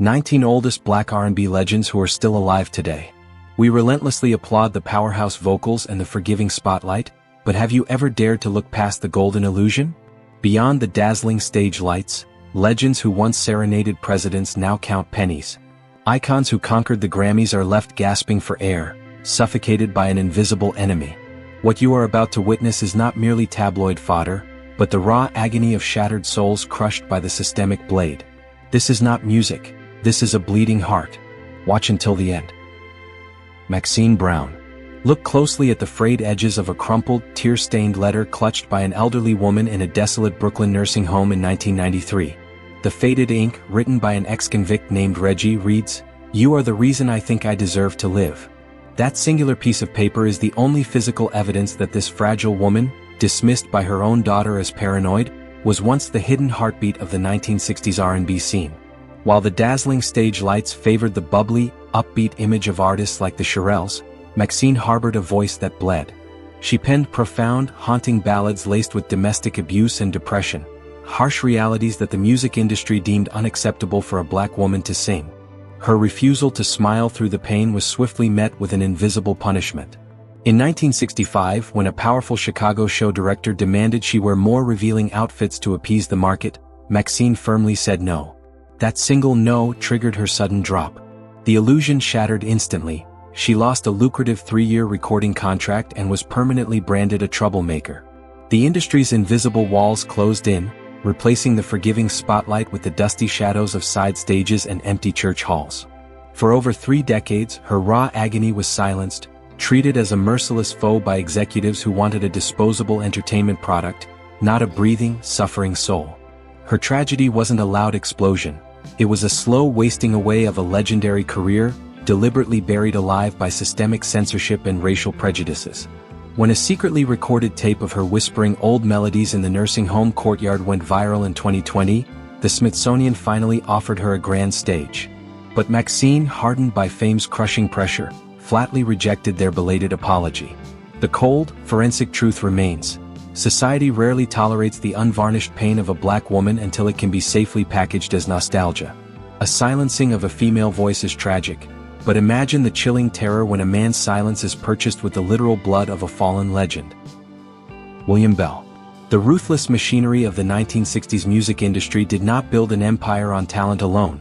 19 oldest black R&B legends who are still alive today. We relentlessly applaud the powerhouse vocals and the forgiving spotlight, but have you ever dared to look past the golden illusion? Beyond the dazzling stage lights, legends who once serenaded presidents now count pennies. Icons who conquered the Grammys are left gasping for air, suffocated by an invisible enemy. What you are about to witness is not merely tabloid fodder, but the raw agony of shattered souls crushed by the systemic blade. This is not music, this is a bleeding heart. Watch until the end. Maxine Brown. Look closely at the frayed edges of a crumpled, tear-stained letter clutched by an elderly woman in a desolate Brooklyn nursing home in 1993. The faded ink, written by an ex-convict named Reggie, reads, "You are the reason I think I deserve to live." That singular piece of paper is the only physical evidence that this fragile woman, dismissed by her own daughter as paranoid, was once the hidden heartbeat of the 1960s R&B scene. While the dazzling stage lights favored the bubbly, upbeat image of artists like the Shirelles, Maxine harbored a voice that bled. She penned profound, haunting ballads laced with domestic abuse and depression, harsh realities that the music industry deemed unacceptable for a black woman to sing. Her refusal to smile through the pain was swiftly met with an invisible punishment. In 1965, when a powerful Chicago show director demanded she wear more revealing outfits to appease the market, Maxine firmly said no. That single no triggered her sudden drop. The illusion shattered instantly. She lost a lucrative 3-year recording contract and was permanently branded a troublemaker. The industry's invisible walls closed in, replacing the forgiving spotlight with the dusty shadows of side stages and empty church halls. For over 3 decades, her raw agony was silenced, treated as a merciless foe by executives who wanted a disposable entertainment product, not a breathing, suffering soul. Her tragedy wasn't a loud explosion. It was a slow wasting away of a legendary career, deliberately buried alive by systemic censorship and racial prejudices. When a secretly recorded tape of her whispering old melodies in the nursing home courtyard went viral in 2020, the Smithsonian finally offered her a grand stage. But Maxine, hardened by fame's crushing pressure, flatly rejected their belated apology. The cold, forensic truth remains. Society rarely tolerates the unvarnished pain of a black woman until it can be safely packaged as nostalgia. A silencing of a female voice is tragic, but imagine the chilling terror when a man's silence is purchased with the literal blood of a fallen legend. William Bell. The ruthless machinery of the 1960s music industry did not build an empire on talent alone.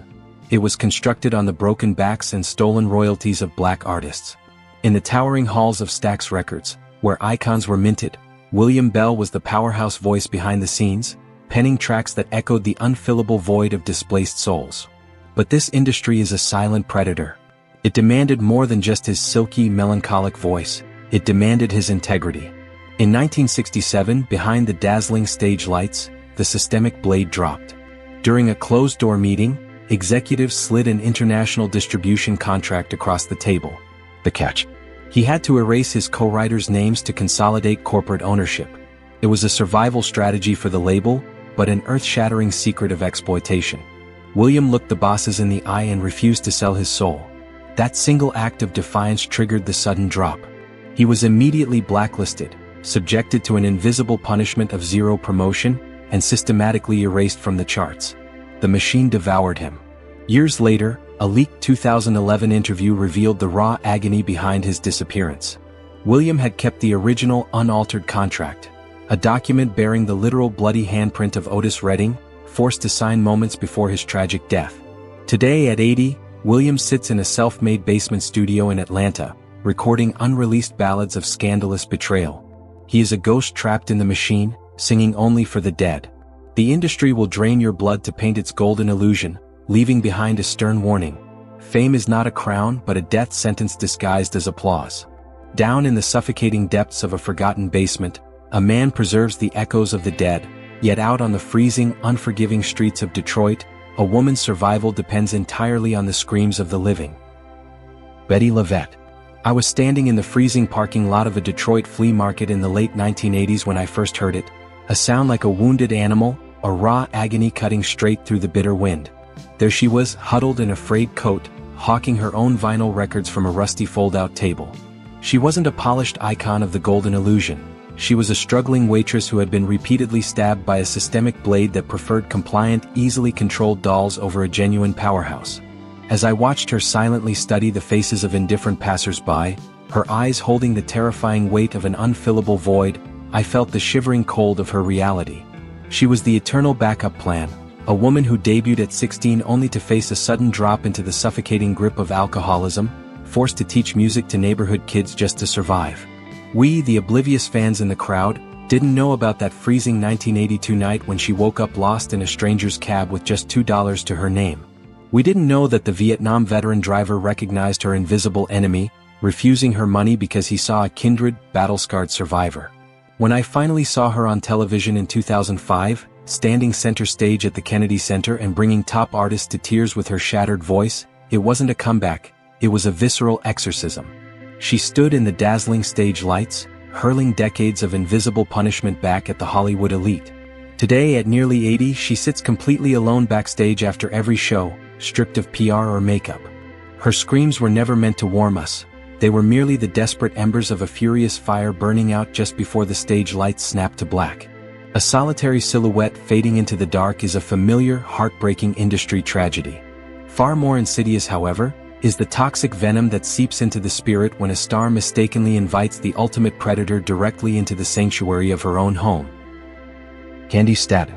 It was constructed on the broken backs and stolen royalties of black artists. In the towering halls of Stax Records, where icons were minted, William Bell was the powerhouse voice behind the scenes, penning tracks that echoed the unfillable void of displaced souls. But this industry is a silent predator. It demanded more than just his silky, melancholic voice. It demanded his integrity. In 1967, behind the dazzling stage lights, the systemic blade dropped. During a closed-door meeting, executives slid an international distribution contract across the table. The catch: he had to erase his co-writers' names to consolidate corporate ownership. It was a survival strategy for the label, but an earth-shattering secret of exploitation. William looked the bosses in the eye and refused to sell his soul. That single act of defiance triggered the sudden drop. He was immediately blacklisted, subjected to an invisible punishment of zero promotion, and systematically erased from the charts. The machine devoured him. Years later, a leaked 2011 interview revealed the raw agony behind his disappearance. William had kept the original, unaltered contract, a document bearing the literal bloody handprint of Otis Redding, forced to sign moments before his tragic death. Today at 80, William sits in a self-made basement studio in Atlanta, recording unreleased ballads of scandalous betrayal. He is a ghost trapped in the machine, singing only for the dead. The industry will drain your blood to paint its golden illusion, leaving behind a stern warning. Fame is not a crown but a death sentence disguised as applause. Down in the suffocating depths of a forgotten basement, a man preserves the echoes of the dead, yet out on the freezing, unforgiving streets of Detroit, a woman's survival depends entirely on the screams of the living. Betty Lavette. I was standing in the freezing parking lot of a Detroit flea market in the late 1980s when I first heard it, a sound like a wounded animal, a raw agony cutting straight through the bitter wind. There she was, huddled in a frayed coat, hawking her own vinyl records from a rusty fold-out table. She wasn't a polished icon of the golden illusion. She was a struggling waitress who had been repeatedly stabbed by a systemic blade that preferred compliant, easily controlled dolls over a genuine powerhouse. As I watched her silently study the faces of indifferent passers-by, her eyes holding the terrifying weight of an unfillable void, I felt the shivering cold of her reality. She was the eternal backup plan, a woman who debuted at 16 only to face a sudden drop into the suffocating grip of alcoholism, forced to teach music to neighborhood kids just to survive. We, the oblivious fans in the crowd, didn't know about that freezing 1982 night when she woke up lost in a stranger's cab with just $2 to her name. We didn't know that the Vietnam veteran driver recognized her invisible enemy, refusing her money because he saw a kindred, battle-scarred survivor. When I finally saw her on television in 2005, standing center stage at the Kennedy Center and bringing top artists to tears with her shattered voice, it wasn't a comeback, it was a visceral exorcism. She stood in the dazzling stage lights, hurling decades of invisible punishment back at the Hollywood elite. Today, at nearly 80, she sits completely alone backstage after every show, stripped of PR or makeup. Her screams were never meant to warm us. They were merely the desperate embers of a furious fire burning out just before the stage lights snapped to black. A solitary silhouette fading into the dark is a familiar, heartbreaking industry tragedy. Far more insidious, however, is the toxic venom that seeps into the spirit when a star mistakenly invites the ultimate predator directly into the sanctuary of her own home. Candi Staton.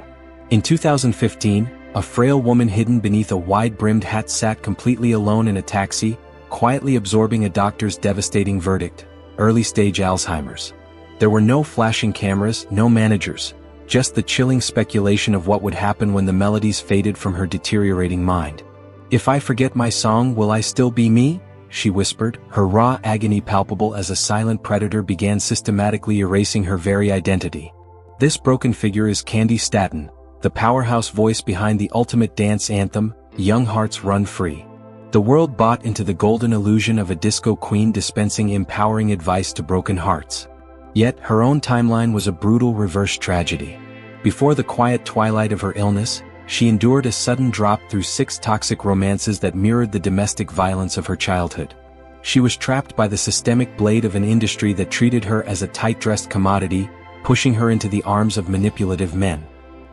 In 2015, a frail woman hidden beneath a wide-brimmed hat sat completely alone in a taxi, quietly absorbing a doctor's devastating verdict: early-stage Alzheimer's. There were no flashing cameras, no managers, just the chilling speculation of what would happen when the melodies faded from her deteriorating mind. "If I forget my song, will I still be me?" she whispered, her raw agony palpable as a silent predator began systematically erasing her very identity. This broken figure is Candi Staton, the powerhouse voice behind the ultimate dance anthem, Young Hearts Run Free. The world bought into the golden illusion of a disco queen dispensing empowering advice to broken hearts. Yet, her own timeline was a brutal reverse tragedy. Before the quiet twilight of her illness, she endured a sudden drop through 6 toxic romances that mirrored the domestic violence of her childhood. She was trapped by the systemic blade of an industry that treated her as a tight-dressed commodity, pushing her into the arms of manipulative men.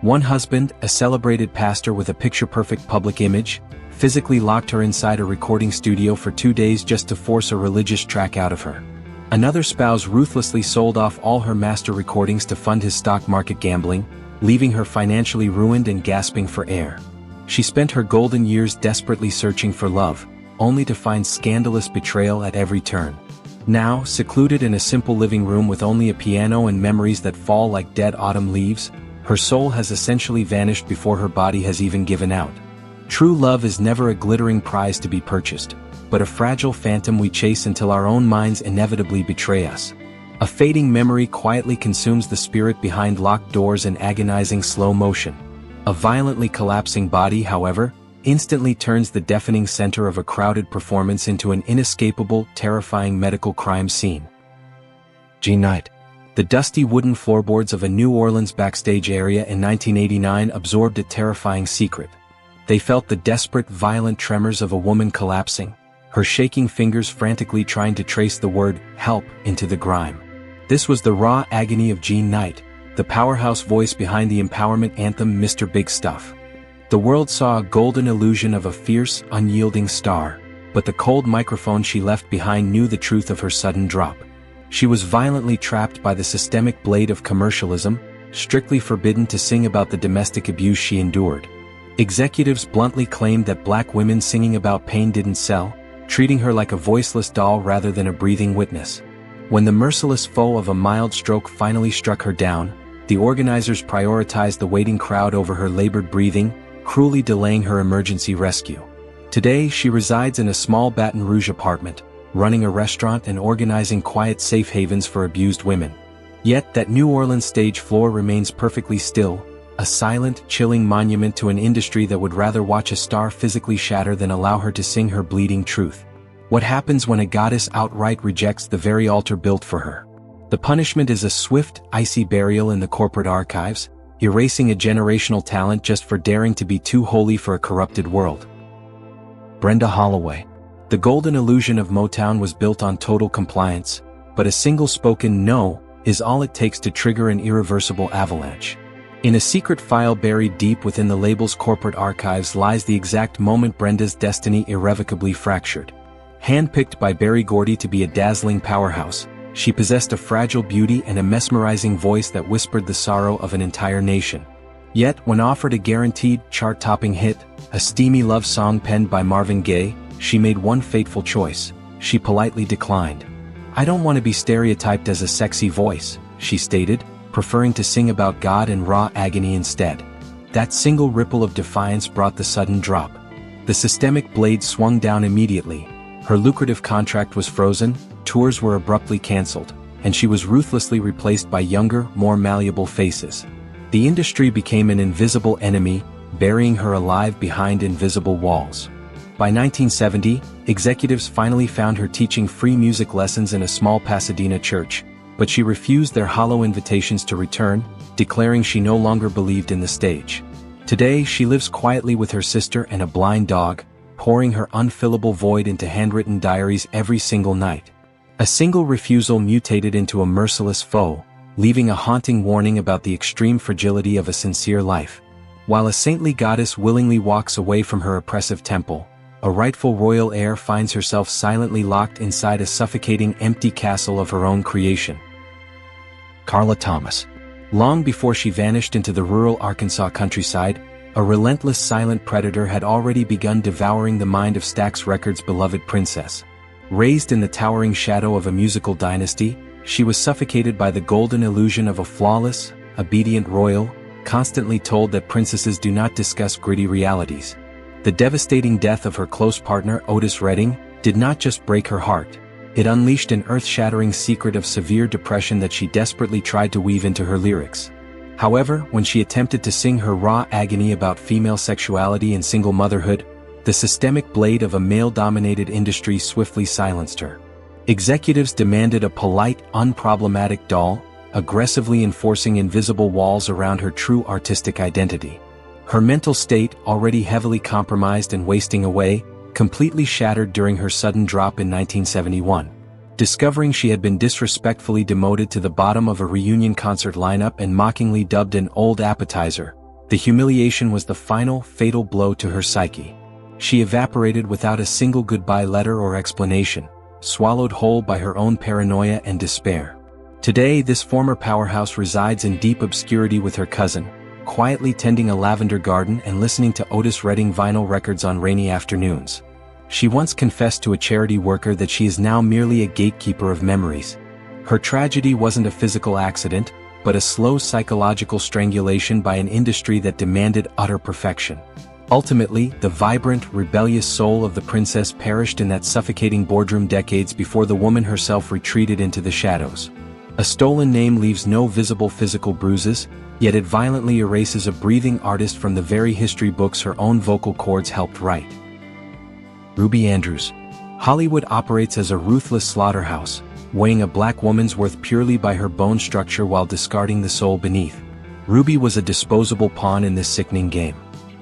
One husband, a celebrated pastor with a picture-perfect public image, physically locked her inside a recording studio for 2 days just to force a religious track out of her. Another spouse ruthlessly sold off all her master recordings to fund his stock market gambling, leaving her financially ruined and gasping for air. She spent her golden years desperately searching for love, only to find scandalous betrayal at every turn. Now, secluded in a simple living room with only a piano and memories that fall like dead autumn leaves, her soul has essentially vanished before her body has even given out. True love is never a glittering prize to be purchased, but a fragile phantom we chase until our own minds inevitably betray us. A fading memory quietly consumes the spirit behind locked doors in agonizing slow motion. A violently collapsing body, however, instantly turns the deafening center of a crowded performance into an inescapable, terrifying medical crime scene. Jean Knight. The dusty wooden floorboards of a New Orleans backstage area in 1989 absorbed a terrifying secret. They felt the desperate, violent tremors of a woman collapsing, her shaking fingers frantically trying to trace the word "help" into the grime. This was the raw agony of Jean Knight, the powerhouse voice behind the empowerment anthem Mr. Big Stuff. The world saw a golden illusion of a fierce, unyielding star, but the cold microphone she left behind knew the truth of her sudden drop. She was violently trapped by the systemic blade of commercialism, strictly forbidden to sing about the domestic abuse she endured. Executives bluntly claimed that black women singing about pain didn't sell, treating her like a voiceless doll rather than a breathing witness. When the merciless foe of a mild stroke finally struck her down, the organizers prioritized the waiting crowd over her labored breathing, cruelly delaying her emergency rescue. Today, she resides in a small Baton Rouge apartment, running a restaurant and organizing quiet safe havens for abused women. Yet that New Orleans stage floor remains perfectly still, a silent, chilling monument to an industry that would rather watch a star physically shatter than allow her to sing her bleeding truth. What happens when a goddess outright rejects the very altar built for her? The punishment is a swift, icy burial in the corporate archives, erasing a generational talent just for daring to be too holy for a corrupted world. Brenda Holloway. The golden illusion of Motown was built on total compliance, but a single spoken "no" is all it takes to trigger an irreversible avalanche. In a secret file buried deep within the label's corporate archives lies the exact moment Brenda's destiny irrevocably fractured. Handpicked by Berry Gordy to be a dazzling powerhouse, she possessed a fragile beauty and a mesmerizing voice that whispered the sorrow of an entire nation. Yet, when offered a guaranteed, chart-topping hit, a steamy love song penned by Marvin Gaye, she made one fateful choice. She politely declined. "I don't want to be stereotyped as a sexy voice," she stated, preferring to sing about God and raw agony instead. That single ripple of defiance brought the sudden drop. The systemic blade swung down immediately. Her lucrative contract was frozen, tours were abruptly cancelled, and she was ruthlessly replaced by younger, more malleable faces. The industry became an invisible enemy, burying her alive behind invisible walls. By 1970, executives finally found her teaching free music lessons in a small Pasadena church, but she refused their hollow invitations to return, declaring she no longer believed in the stage. Today, she lives quietly with her sister and a blind dog, pouring her unfillable void into handwritten diaries every single night. A single refusal mutated into a merciless foe, leaving a haunting warning about the extreme fragility of a sincere life. While a saintly goddess willingly walks away from her oppressive temple, a rightful royal heir finds herself silently locked inside a suffocating empty castle of her own creation. Carla Thomas. Long before she vanished into the rural Arkansas countryside, a relentless silent predator had already begun devouring the mind of Stax Records' beloved princess. Raised in the towering shadow of a musical dynasty, she was suffocated by the golden illusion of a flawless, obedient royal, constantly told that princesses do not discuss gritty realities. The devastating death of her close partner Otis Redding did not just break her heart. It unleashed an earth-shattering secret of severe depression that she desperately tried to weave into her lyrics. However, when she attempted to sing her raw agony about female sexuality and single motherhood, the systemic blade of a male-dominated industry swiftly silenced her. Executives demanded a polite, unproblematic doll, aggressively enforcing invisible walls around her true artistic identity. Her mental state, already heavily compromised and wasting away, completely shattered during her sudden drop in 1971. Discovering she had been disrespectfully demoted to the bottom of a reunion concert lineup and mockingly dubbed an old appetizer, the humiliation was the final, fatal blow to her psyche. She evaporated without a single goodbye letter or explanation, swallowed whole by her own paranoia and despair. Today, this former powerhouse resides in deep obscurity with her cousin, quietly tending a lavender garden and listening to Otis Redding vinyl records on rainy afternoons. She once confessed to a charity worker that she is now merely a gatekeeper of memories. Her tragedy wasn't a physical accident, but a slow psychological strangulation by an industry that demanded utter perfection. Ultimately, the vibrant, rebellious soul of the princess perished in that suffocating boardroom decades before the woman herself retreated into the shadows. A stolen name leaves no visible physical bruises, yet it violently erases a breathing artist from the very history books her own vocal cords helped write. Ruby Andrews. Hollywood operates as a ruthless slaughterhouse, weighing a black woman's worth purely by her bone structure while discarding the soul beneath. Ruby was a disposable pawn in this sickening game.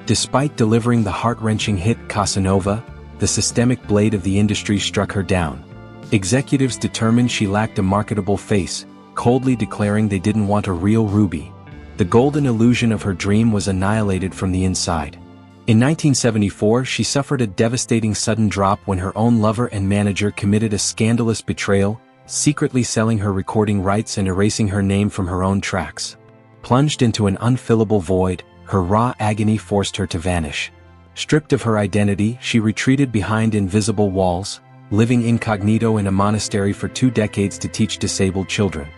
Despite delivering the heart-wrenching hit Casanova, the systemic blade of the industry struck her down. Executives determined she lacked a marketable face, coldly declaring they didn't want a real Ruby. The golden illusion of her dream was annihilated from the inside. In 1974, she suffered a devastating sudden drop when her own lover and manager committed a scandalous betrayal, secretly selling her recording rights and erasing her name from her own tracks. Plunged into an unfillable void, her raw agony forced her to vanish. Stripped of her identity, she retreated behind invisible walls, living incognito in a monastery for 2 decades to teach disabled children.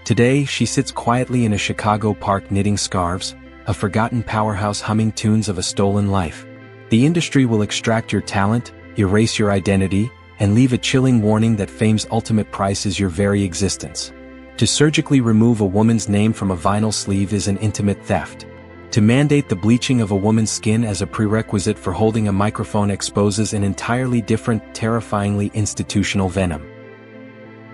Today, she sits quietly in a Chicago park knitting scarves, a forgotten powerhouse humming tunes of a stolen life. The industry will extract your talent, erase your identity, and leave a chilling warning that fame's ultimate price is your very existence. To surgically remove a woman's name from a vinyl sleeve is an intimate theft. To mandate the bleaching of a woman's skin as a prerequisite for holding a microphone exposes an entirely different, terrifyingly institutional venom.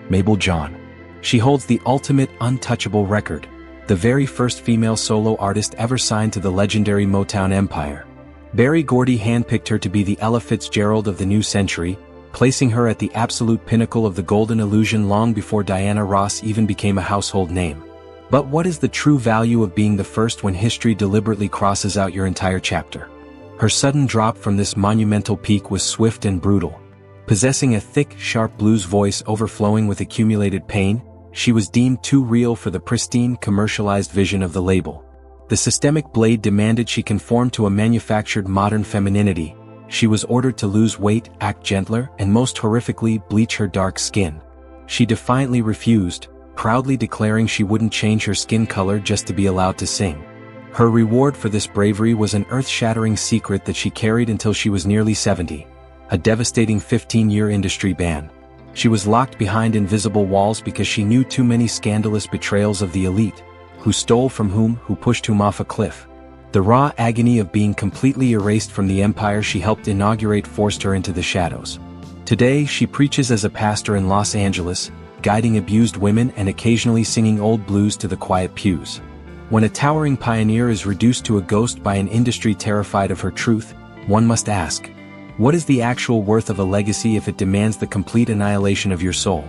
Mabel John. She holds the ultimate untouchable record, the very first female solo artist ever signed to the legendary Motown empire. Berry Gordy handpicked her to be the Ella Fitzgerald of the new century, placing her at the absolute pinnacle of the golden illusion long before Diana Ross even became a household name. But what is the true value of being the first when history deliberately crosses out your entire chapter? Her sudden drop from this monumental peak was swift and brutal. Possessing a thick, sharp blues voice overflowing with accumulated pain, she was deemed too real for the pristine, commercialized vision of the label. The systemic blade demanded she conform to a manufactured modern femininity. She was ordered to lose weight, act gentler, and most horrifically, bleach her dark skin. She defiantly refused, proudly declaring she wouldn't change her skin color just to be allowed to sing. Her reward for this bravery was an earth-shattering secret that she carried until she was nearly 70, a devastating 15-year industry ban. She was locked behind invisible walls because she knew too many scandalous betrayals of the elite, who stole from whom, who pushed whom off a cliff. The raw agony of being completely erased from the empire she helped inaugurate forced her into the shadows. Today she preaches as a pastor in Los Angeles, guiding abused women and occasionally singing old blues to the quiet pews. When a towering pioneer is reduced to a ghost by an industry terrified of her truth, one must ask, what is the actual worth of a legacy if it demands the complete annihilation of your soul?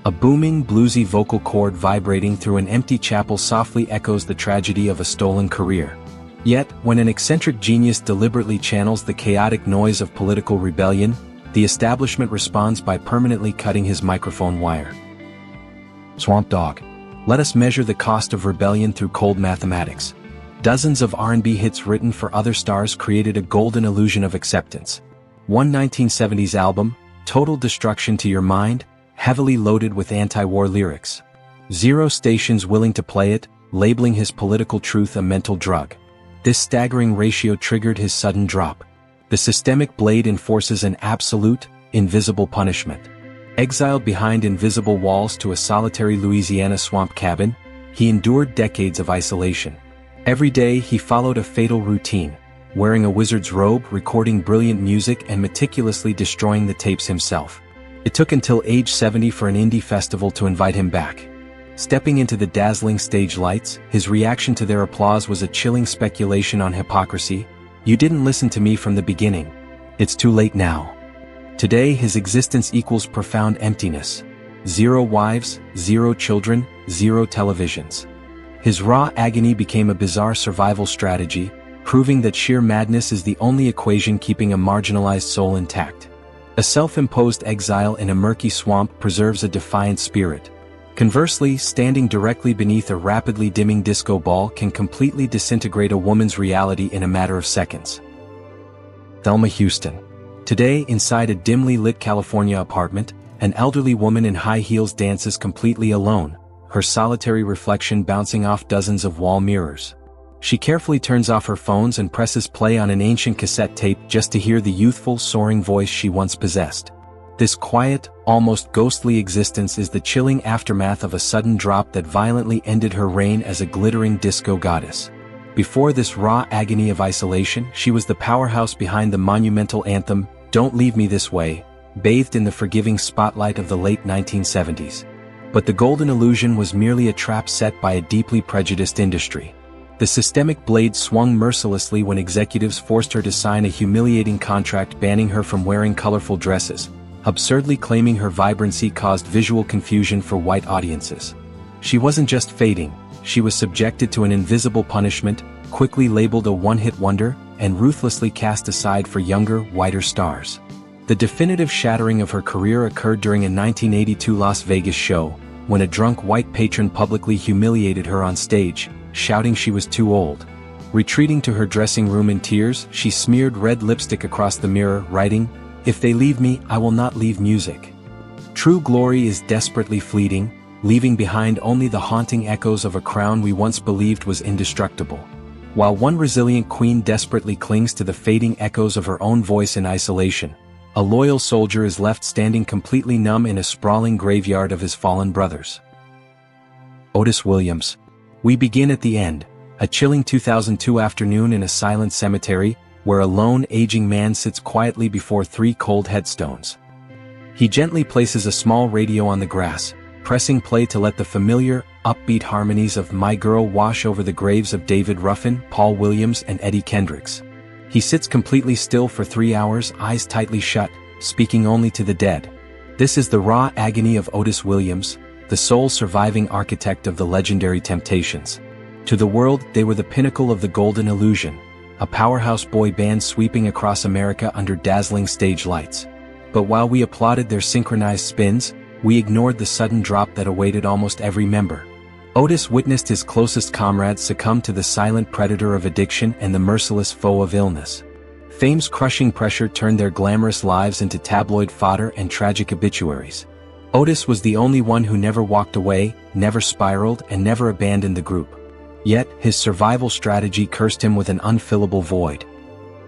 A booming, bluesy vocal cord vibrating through an empty chapel softly echoes the tragedy of a stolen career. Yet, when an eccentric genius deliberately channels the chaotic noise of political rebellion, the establishment responds by permanently cutting his microphone wire. Swamp Dogg. Let us measure the cost of rebellion through cold mathematics. Dozens of R&B hits written for other stars created a golden illusion of acceptance. One 1970s album, Total Destruction to Your Mind, heavily loaded with anti-war lyrics. 0 stations willing to play it, labeling his political truth a mental drug. This staggering ratio triggered his sudden drop. The systemic blade enforces an absolute, invisible punishment. Exiled behind invisible walls to a solitary Louisiana swamp cabin, he endured decades of isolation. Every day he followed a fatal routine, wearing a wizard's robe, recording brilliant music and meticulously destroying the tapes himself. It took until age 70 for an indie festival to invite him back. Stepping into the dazzling stage lights, his reaction to their applause was a chilling speculation on hypocrisy. You didn't listen to me from the beginning. It's too late now. Today his existence equals profound emptiness. 0 wives, 0 children, 0 televisions. His raw agony became a bizarre survival strategy, proving that sheer madness is the only equation keeping a marginalized soul intact. A self-imposed exile in a murky swamp preserves a defiant spirit. Conversely, standing directly beneath a rapidly dimming disco ball can completely disintegrate a woman's reality in a matter of seconds. Thelma Houston. Today, inside a dimly lit California apartment, an elderly woman in high heels dances completely alone, her solitary reflection bouncing off dozens of wall mirrors. She carefully turns off her phones and presses play on an ancient cassette tape just to hear the youthful, soaring voice she once possessed. This quiet, almost ghostly existence is the chilling aftermath of a sudden drop that violently ended her reign as a glittering disco goddess. Before this raw agony of isolation, she was the powerhouse behind the monumental anthem, "Don't Leave Me This Way," bathed in the forgiving spotlight of the late 1970s. But the golden illusion was merely a trap set by a deeply prejudiced industry. The systemic blade swung mercilessly when executives forced her to sign a humiliating contract banning her from wearing colorful dresses, absurdly claiming her vibrancy caused visual confusion for white audiences. She wasn't just fading, she was subjected to an invisible punishment, quickly labeled a one-hit wonder, and ruthlessly cast aside for younger, whiter stars. The definitive shattering of her career occurred during a 1982 Las Vegas show, when a drunk white patron publicly humiliated her on stage, shouting she was too old. Retreating to her dressing room in tears, she smeared red lipstick across the mirror, writing, "If they leave me, I will not leave music." True glory is desperately fleeting, leaving behind only the haunting echoes of a crown we once believed was indestructible. While one resilient queen desperately clings to the fading echoes of her own voice in isolation, a loyal soldier is left standing completely numb in a sprawling graveyard of his fallen brothers. Otis Williams. We begin at the end, a chilling 2002 afternoon in a silent cemetery, where a lone aging man sits quietly before 3 cold headstones. He gently places a small radio on the grass, pressing play to let the familiar, upbeat harmonies of My Girl wash over the graves of David Ruffin, Paul Williams, and Eddie Kendricks. He sits completely still for 3 hours, eyes tightly shut, speaking only to the dead. This is the raw agony of Otis Williams, the sole surviving architect of the legendary Temptations. To the world, they were the pinnacle of the golden illusion, a powerhouse boy band sweeping across America under dazzling stage lights. But while we applauded their synchronized spins, we ignored the sudden drop that awaited almost every member. Otis witnessed his closest comrades succumb to the silent predator of addiction and the merciless foe of illness. Fame's crushing pressure turned their glamorous lives into tabloid fodder and tragic obituaries. Otis was the only one who never walked away, never spiraled, and never abandoned the group. Yet, his survival strategy cursed him with an unfillable void.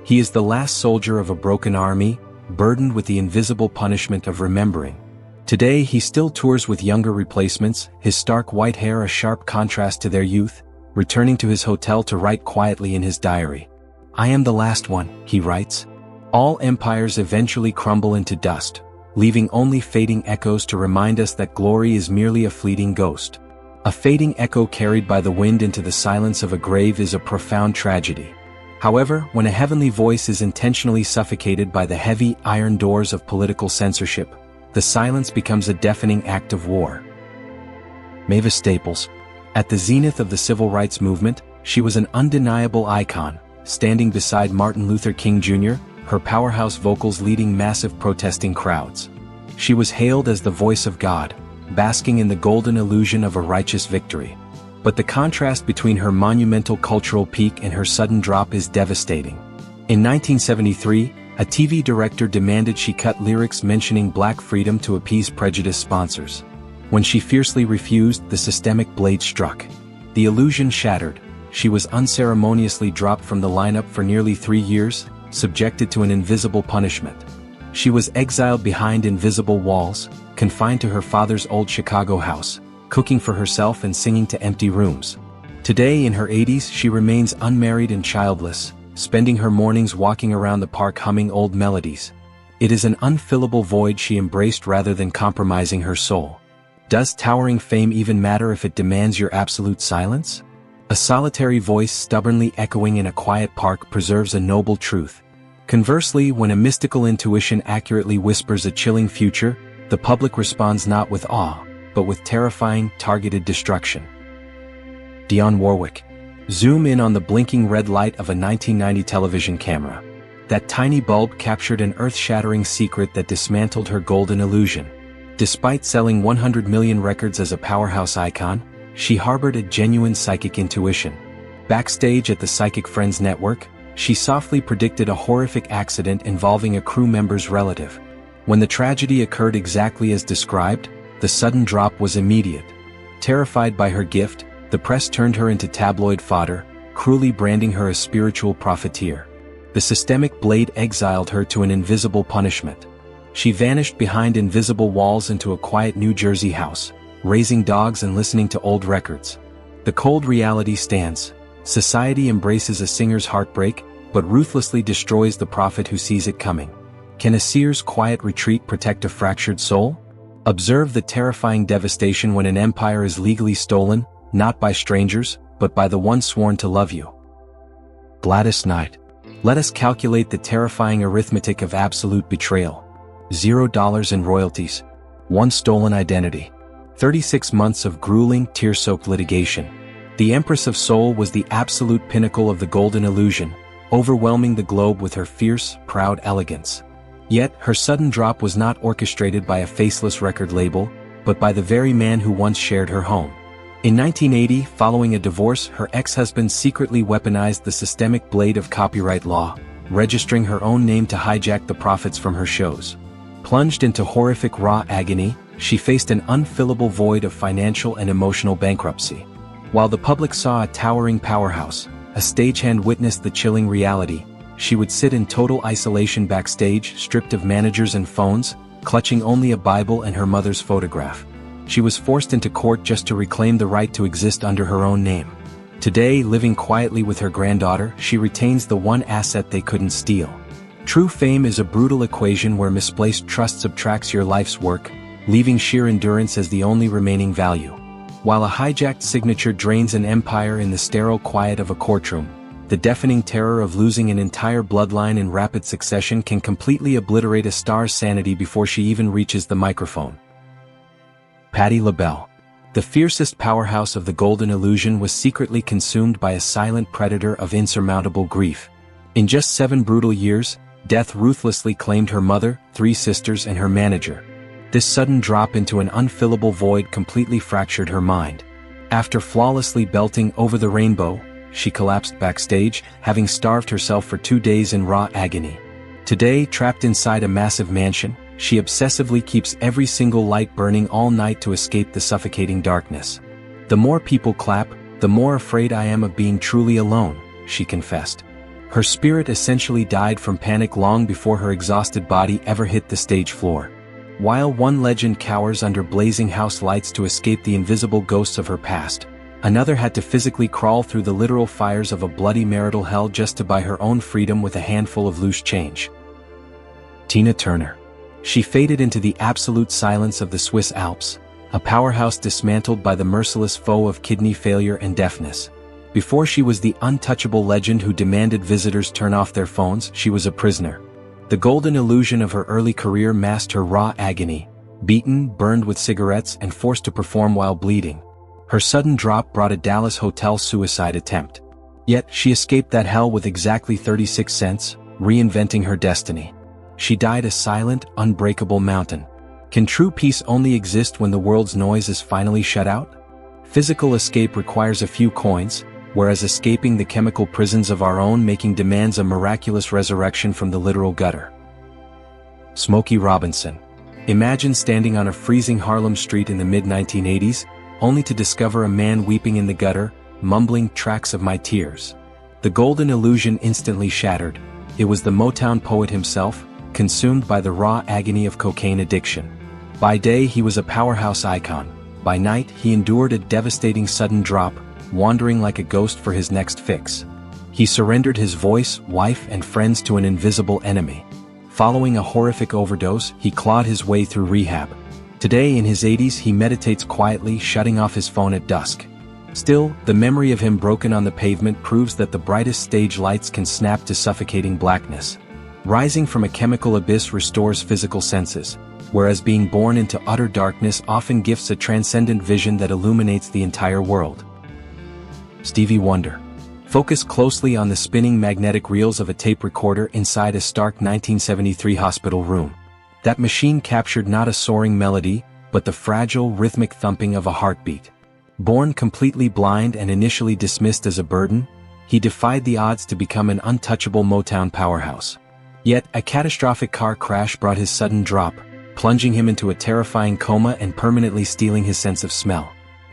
He is the last soldier of a broken army, burdened with the invisible punishment of remembering. Today he still tours with younger replacements, his stark white hair a sharp contrast to their youth, returning to his hotel to write quietly in his diary. "I am the last one," he writes. "All empires eventually crumble into dust, leaving only fading echoes to remind us that glory is merely a fleeting ghost. A fading echo carried by the wind into the silence of a grave is a profound tragedy. However, when a heavenly voice is intentionally suffocated by the heavy, iron doors of political censorship, the silence becomes a deafening act of war." Mavis Staples. At the zenith of the civil rights movement, she was an undeniable icon, standing beside Martin Luther King Jr., her powerhouse vocals leading massive protesting crowds. She was hailed as the voice of God, basking in the golden illusion of a righteous victory. But the contrast between her monumental cultural peak and her sudden drop is devastating. In 1973, a TV director demanded she cut lyrics mentioning black freedom to appease prejudiced sponsors. When she fiercely refused, the systemic blade struck. The illusion shattered. She was unceremoniously dropped from the lineup for nearly 3 years, subjected to an invisible punishment. She was exiled behind invisible walls, confined to her father's old Chicago house, cooking for herself and singing to empty rooms. Today, in her 80s, she remains unmarried and childless, spending her mornings walking around the park humming old melodies. It is an unfillable void she embraced rather than compromising her soul. Does towering fame even matter if it demands your absolute silence? A solitary voice stubbornly echoing in a quiet park preserves a noble truth. Conversely, when a mystical intuition accurately whispers a chilling future, the public responds not with awe, but with terrifying, targeted destruction. Dionne Warwick. Zoom in on the blinking red light of a 1990 television camera. That tiny bulb captured an earth-shattering secret that dismantled her golden illusion. Despite selling 100 million records as a powerhouse icon, she harbored a genuine psychic intuition. Backstage at the Psychic Friends Network, she softly predicted a horrific accident involving a crew member's relative. When the tragedy occurred exactly as described, the sudden drop was immediate. Terrified by her gift, the press turned her into tabloid fodder, cruelly branding her a spiritual profiteer. The systemic blade exiled her to an invisible punishment. She vanished behind invisible walls into a quiet New Jersey house, raising dogs and listening to old records. The cold reality stands. Society embraces a singer's heartbreak, but ruthlessly destroys the prophet who sees it coming. Can a seer's quiet retreat protect a fractured soul? Observe the terrifying devastation when an empire is legally stolen, not by strangers, but by the one sworn to love you. Gladys Knight. Let us calculate the terrifying arithmetic of absolute betrayal. $0 in royalties. 1 stolen identity. 36 months of grueling, tear-soaked litigation. The Empress of Soul was the absolute pinnacle of the golden illusion, overwhelming the globe with her fierce, proud elegance. Yet, her sudden drop was not orchestrated by a faceless record label, but by the very man who once shared her home. In 1980, following a divorce, her ex-husband secretly weaponized the systemic blade of copyright law, registering her own name to hijack the profits from her shows. Plunged into horrific raw agony, she faced an unfillable void of financial and emotional bankruptcy. While the public saw a towering powerhouse, a stagehand witnessed the chilling reality. She would sit in total isolation backstage, stripped of managers and phones, clutching only a Bible and her mother's photograph. She was forced into court just to reclaim the right to exist under her own name. Today, living quietly with her granddaughter, she retains the one asset they couldn't steal. True fame is a brutal equation where misplaced trust subtracts your life's work, leaving sheer endurance as the only remaining value. While a hijacked signature drains an empire in the sterile quiet of a courtroom, the deafening terror of losing an entire bloodline in rapid succession can completely obliterate a star's sanity before she even reaches the microphone. Patti LaBelle. The fiercest powerhouse of the golden illusion was secretly consumed by a silent predator of insurmountable grief. In just 7 brutal years, death ruthlessly claimed her mother, 3 sisters and her manager. This sudden drop into an unfillable void completely fractured her mind. After flawlessly belting Over the Rainbow, she collapsed backstage, having starved herself for 2 days in raw agony. Today, trapped inside a massive mansion, she obsessively keeps every single light burning all night to escape the suffocating darkness. The more people clap, the more afraid I am of being truly alone, she confessed. Her spirit essentially died from panic long before her exhausted body ever hit the stage floor. While one legend cowers under blazing house lights to escape the invisible ghosts of her past, another had to physically crawl through the literal fires of a bloody marital hell just to buy her own freedom with a handful of loose change. Tina Turner. She faded into the absolute silence of the Swiss Alps, a powerhouse dismantled by the merciless foe of kidney failure and deafness. Before she was the untouchable legend who demanded visitors turn off their phones, she was a prisoner. The golden illusion of her early career masked her raw agony, beaten, burned with cigarettes and forced to perform while bleeding. Her sudden drop brought a Dallas hotel suicide attempt. Yet, she escaped that hell with exactly 36 cents, reinventing her destiny. She died a silent, unbreakable mountain. Can true peace only exist when the world's noise is finally shut out? Physical escape requires a few coins, whereas escaping the chemical prisons of our own making demands a miraculous resurrection from the literal gutter. Smokey Robinson. Imagine standing on a freezing Harlem street in the mid-1980s, only to discover a man weeping in the gutter, mumbling "tracks of my tears." The golden illusion instantly shattered. It was the Motown poet himself, consumed by the raw agony of cocaine addiction. By day he was a powerhouse icon. By night he endured a devastating sudden drop, wandering like a ghost for his next fix. He surrendered his voice, wife and friends to an invisible enemy. Following a horrific overdose, he clawed his way through rehab. Today in his 80s he meditates quietly, shutting off his phone at dusk. Still, the memory of him broken on the pavement proves that the brightest stage lights can snap to suffocating blackness. Rising from a chemical abyss restores physical senses, whereas being born into utter darkness often gifts a transcendent vision that illuminates the entire world. Stevie Wonder. Focus closely on the spinning magnetic reels of a tape recorder inside a stark 1973 hospital room. That machine captured not a soaring melody, but the fragile, rhythmic thumping of a heartbeat. Born completely blind and initially dismissed as a burden, he defied the odds to become an untouchable Motown powerhouse. Yet, a catastrophic car crash brought his sudden drop, plunging him into a terrifying coma and permanently stealing his sense of smell.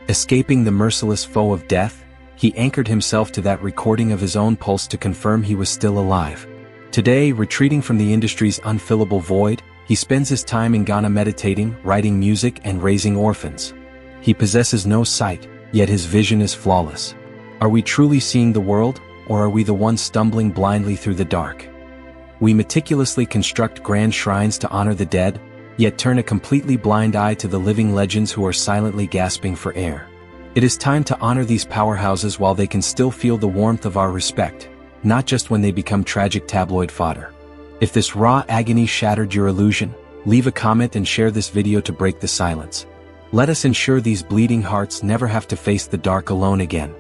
Escaping the merciless foe of death, he anchored himself to that recording of his own pulse to confirm he was still alive. Today, retreating from the industry's unfillable void, he spends his time in Ghana meditating, writing music and raising orphans. He possesses no sight, yet his vision is flawless. Are we truly seeing the world, or are we the ones stumbling blindly through the dark? We meticulously construct grand shrines to honor the dead, yet turn a completely blind eye to the living legends who are silently gasping for air. It is time to honor these powerhouses while they can still feel the warmth of our respect, not just when they become tragic tabloid fodder. If this raw agony shattered your illusion, leave a comment and share this video to break the silence. Let us ensure these bleeding hearts never have to face the dark alone again.